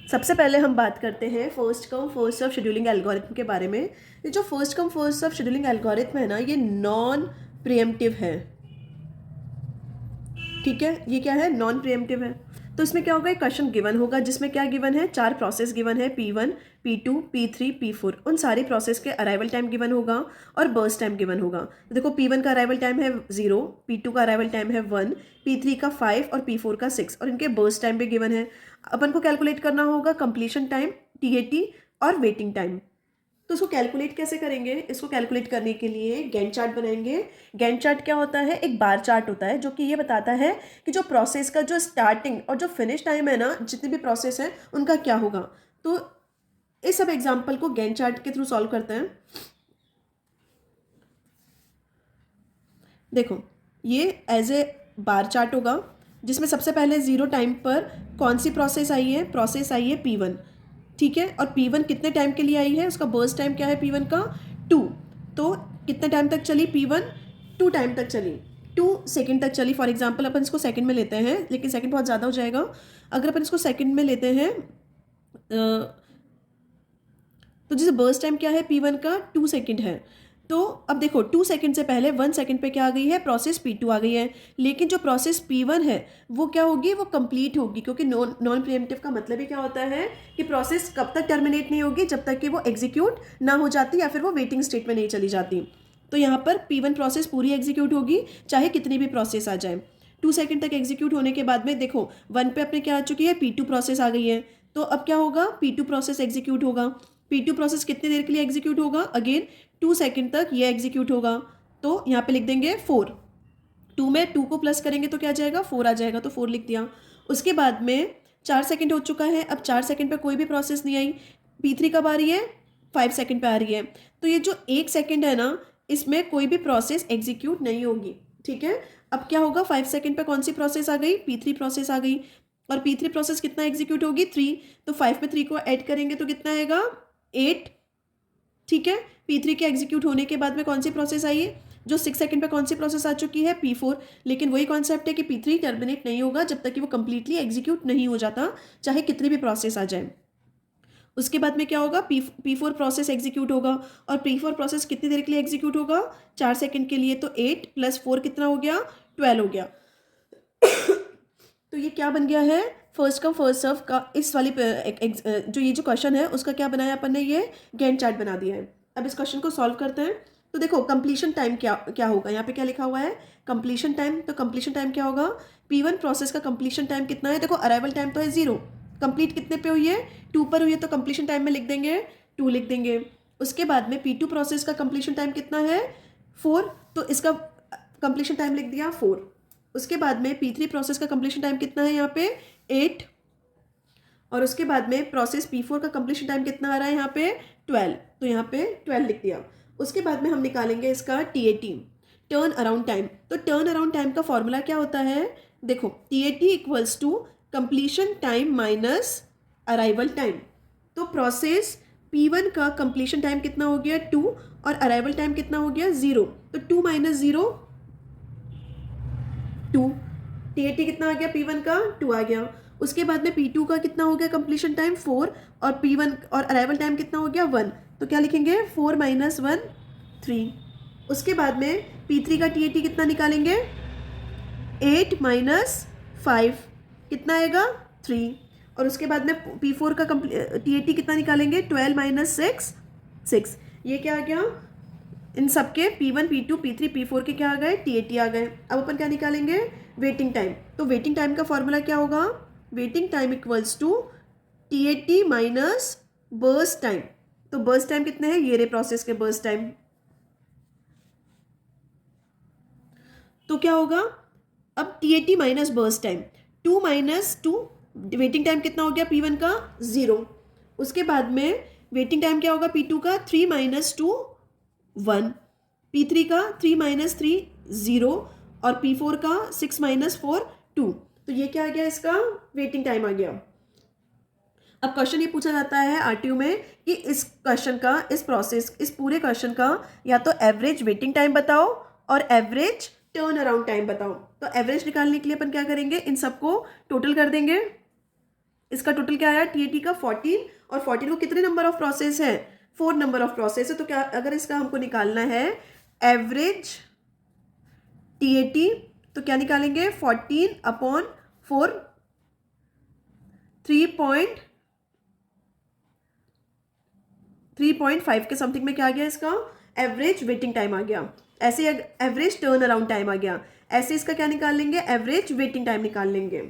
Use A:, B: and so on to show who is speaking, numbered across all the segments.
A: सबसे पहले हम बात करते हैं first come first serve scheduling algorithm के बारे में। ये जो first come first serve scheduling algorithm है ना, ये नॉन प्रीएम्प्टिव है। ठीक है, ये क्या है, नॉन प्रीएम्प्टिव है। तो इसमें क्या होगा, एक क्वेश्चन गिवन होगा जिसमें क्या गिवन है, 4 प्रोसेस गिवन है, P1 P2 P3 P4। उन सारी प्रोसेस के अराइवल टाइम गिवन होगा और बर्स्ट टाइम गिवन होगा। तो देखो P1 का अराइवल टाइम है 0, P2 का अराइवल टाइम है 1, P3 का 5 और P4 का 6 और इनके बर्स्ट टाइम भी गिवन है। अपन को कैलकुलेट करना होगा कंप्लीशन टाइम, TAT और वेटिंग टाइम। तो इसको कैलकुलेट कैसे करेंगे, इसको कैलकुलेट करने के लिए गैंट चार्ट बनाएंगे। गैंट चार्ट क्या होता है, एक बार चार्ट होता है जो कि ये बताता है कि जो प्रोसेस का जो स्टार्टिंग और जो फिनिश टाइम है ना, जितने भी प्रोसेस है उनका क्या होगा। तो इस सब एग्जांपल को गैंट चार्ट के थ्रू सॉल्व करते हैं। देखो, ये एज ए बार चार्ट होगा जिसमें सबसे पहले 0 टाइम पर कौन सी प्रोसेस आई है, प्रोसेस आई है P1। ठीक है, और P1 कितने टाइम के लिए आई है, उसका बर्स्ट टाइम क्या है P1 का 2। तो कितने टाइम तक चली P1, 2 टाइम तक चली, 2 सेकंड तक चली। फॉर एग्जांपल अपन इसको सेकंड में लेते हैं, लेकिन सेकंड बहुत ज़्यादा हो जाएगा। अगर अपन इसको सेकंड में लेते हैं तो जैसे बर्स्ट टाइम क्या है P1 का 2 सेकंड है। तो अब देखो 2 सेकंड से पहले 1 सेकंड पे क्या आ गई है, प्रोसेस P2 आ गई है। लेकिन जो प्रोसेस P1 है वो क्या होगी, वो कंप्लीट होगी, क्योंकि नॉन प्रीएम्प्टिव का मतलब ही क्या होता है कि प्रोसेस कब तक टर्मिनेट नहीं होगी, जब तक कि वो एग्जीक्यूट ना हो जाती या फिर वो वेटिंग स्टेट में नहीं चली जाती। तो यहाँ पर P1 प्रोसेस पूरी एग्जीक्यूट होगी चाहे कितनी भी प्रोसेस आ जाए। 2 सेकंड तक एग्जीक्यूट होने के बाद में देखो 1 पे अपने क्या आ चुकी है, P2 प्रोसेस आ गई है। तो अब क्या होगा, P2 प्रोसेस एग्जीक्यूट होगा। P2 प्रोसेस कितनी देर के लिए एग्जीक्यूट होगा, अगेन 2 सेकंड तक ये एग्जीक्यूट होगा। तो यहाँ पे लिख देंगे 4, 2 में 2 को प्लस करेंगे तो क्या आ जाएगा, 4 आ जाएगा, तो 4 लिख दिया। उसके बाद में 4 सेकंड हो चुका है, अब 4 सेकंड पे कोई भी प्रोसेस नहीं आई। P3 कब आ रही है, 5 सेकंड पे आ रही है। तो ये जो 1 सेकंड है ना, इसमें कोई भी प्रोसेस एग्जीक्यूट नहीं होगी। ठीक है, अब क्या होगा, 5 सेकंड पे कौन सी प्रोसेस आ गई, P3 प्रोसेस आ गई। और P3 प्रोसेस कितना एग्जीक्यूट होगी, 3। तो 5 में 3 को ऐड करेंगे तो कितना आएगा, 8। ठीक है, P3 के एग्जीक्यूट होने के बाद में कौन सी प्रोसेस आई है, जो 6 सेकंड पे कौन सी प्रोसेस आ चुकी है, P4। लेकिन वही कॉन्सेप्ट है कि P3 टर्मिनेट नहीं होगा जब तक कि वो कंप्लीटली एग्जीक्यूट नहीं हो जाता, चाहे कितनी भी प्रोसेस आ जाए। उसके बाद में क्या होगा, P4 प्रोसेस एग्जीक्यूट होगा। और P4 प्रोसेस कितनी देर के लिए एग्जीक्यूट होगा, 4 सेकंड के लिए। तो 8 + 4 कितना हो गया, 12 हो गया। तो ये क्या बन गया है, फर्स्ट कम फर्स्ट सर्व का इस वाली जो ये जो क्वेश्चन है उसका क्या बनाया अपन ने, ये गैंट चार्ट बना दिया है। अब इस क्वेश्चन को सॉल्व करते हैं। तो देखो कंप्लीशन टाइम क्या क्या होगा, यहाँ पे क्या लिखा हुआ है, कंप्लीशन टाइम। तो कंप्लीशन टाइम क्या होगा, P1 प्रोसेस का कंप्लीशन टाइम कितना है, देखो अराइवल टाइम तो है 0, कंप्लीट कितने पे हुई है, 2 पर हुई है, तो कंप्लीशन टाइम में लिख देंगे 2 लिख देंगे। उसके बाद में P2 प्रोसेस का कंप्लीशन टाइम कितना है, 4, तो इसका कंप्लीशन टाइम लिख दिया 4। उसके बाद में P3 प्रोसेस का कंप्लीशन टाइम कितना है यहाँ पे, 8। और उसके बाद में प्रोसेस P4 का कंप्लीशन टाइम कितना आ रहा है यहाँ पे, 12। तो यहाँ पे 12 लिख दिया। उसके बाद में हम निकालेंगे इसका TAT, टर्न अराउंड टाइम। तो टर्न अराउंड टाइम का फॉर्मूला क्या होता है, देखो TAT = completion time minus arrival time. तो प्रोसेस P1 का कंप्लीशन टाइम कितना हो गया, 2, और अराइवल टाइम कितना हो गया, 0। तो 2 - 0 2। TAT कितना आ गया, P1 का 2 आ गया। उसके बाद में P2 का कितना हो गया कंप्लीशन टाइम, 4, और P1 और अराइवल टाइम कितना हो गया, 1। तो क्या लिखेंगे, 4 - 1 3। उसके बाद में P3 का TAT कितना निकालेंगे, 8 - 5 कितना आएगा, 3। और उसके बाद में P4 का TAT कितना निकालेंगे, 12 - 6 6। ये क्या आ गया, इन सबके P1 P2 P3 P4 के क्या आ गए, TAT आ गए। अब अपन क्या निकालेंगे, वेटिंग टाइम। तो वेटिंग टाइम का फॉर्मूला क्या होगा, waiting time = TAT minus burst time. तो बर्स्ट टाइम कितने हैं, ये रे प्रोसेस के बर्स्ट टाइम। तो क्या होगा, अब TAT minus burst time, 2 - 2, waiting time कितना हो गया P1 का, 0। उसके बाद में वेटिंग टाइम क्या होगा P2 का, 3 - 2 1। P3 का 3 - 3 0, और P4 का 6 - 4 2। तो ये क्या आ गया, इसका वेटिंग टाइम आ गया। अब क्वेश्चन ये पूछा जाता है आरटीयू में कि इस क्वेश्चन का, इस प्रोसेस, इस पूरे क्वेश्चन का या तो एवरेज वेटिंग टाइम बताओ और एवरेज टर्न अराउंड टाइम बताओ। तो एवरेज निकालने के लिए अपन क्या करेंगे, इन सबको टोटल कर देंगे। इसका टोटल क्या आया TAT का 14, और 14 को कितने नंबर ऑफ प्रोसेस है, 4 नंबर ऑफ प्रोसेस है। तो क्या अगर इसका हमको निकालना है एवरेज TAT, तो क्या निकालेंगे 14/4, 3.5 के समथिंग में क्या आ गया, इसका एवरेज वेटिंग टाइम आ गया। ऐसे एवरेज टर्न अराउंड टाइम आ गया। ऐसे इसका क्या निकाल लेंगे, एवरेज वेटिंग टाइम निकाल लेंगे।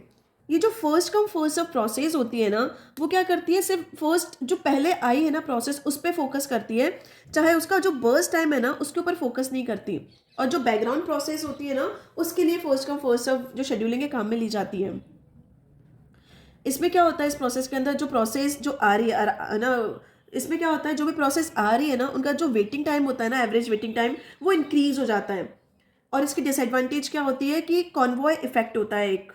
A: ये जो first come first serve process होती है ना, वो क्या करती है, सिर्फ फर्स्ट जो पहले आई है ना प्रोसेस, उस पर फोकस करती है, चाहे उसका जो बर्स्ट टाइम है ना उसके ऊपर फोकस नहीं करती। और जो बैकग्राउंड प्रोसेस होती है ना, उसके लिए फर्स्ट कम फर्स्ट सर्व जो शेड्यूलिंग है काम में ली जाती है। इसमें क्या होता है, इस प्रोसेस के अंदर जो प्रोसेस जो आ रही है ना, इसमें क्या होता है, जो भी प्रोसेस आ रही है ना, उनका जो वेटिंग टाइम होता है ना, एवरेज वेटिंग टाइम, वो इंक्रीज हो जाता है। और इसकी डिसएडवांटेज क्या होती है कि कॉन्वॉय इफेक्ट होता है एक।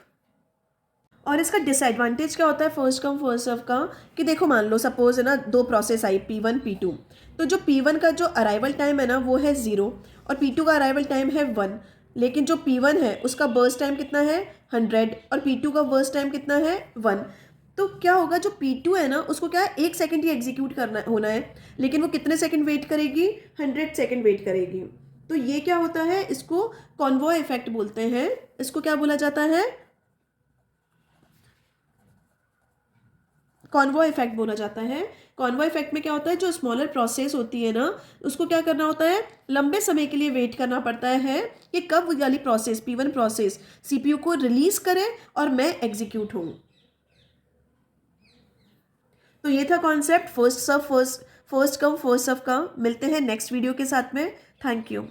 A: और इसका डिसएडवांटेज क्या होता है फर्स्ट कम फर्स्ट सर्व का, कि देखो मान लो सपोज है ना, 2 प्रोसेस आई P1 P2, तो जो P1 का जो अराइवल टाइम है ना वो है 0, और P2 का अराइवल टाइम है 1। लेकिन जो P1 है उसका बर्स्ट टाइम कितना है 100, और P2 का बर्स्ट टाइम कितना है 1। तो क्या होगा, जो P2 है ना उसको क्या है 1 सेकेंड ही एग्जीक्यूट करना होना है, लेकिन वो कितने सेकेंड वेट करेगी, 100 सेकेंड वेट करेगी। तो ये क्या होता है, इसको कॉन्वॉय इफेक्ट बोलते हैं। इसको क्या बोला जाता है, कॉन्वॉय इफेक्ट बोला जाता है। कॉन्वॉय इफेक्ट में क्या होता है, जो स्मॉलर प्रोसेस होती है ना, उसको क्या करना होता है, लंबे समय के लिए वेट करना पड़ता है कि कब वो वाली प्रोसेस P1 प्रोसेस CPU को रिलीज करे और मैं एग्जीक्यूट हूँ। तो ये था concept first come first serve का। मिलते हैं नेक्स्ट वीडियो के साथ में। Thank you.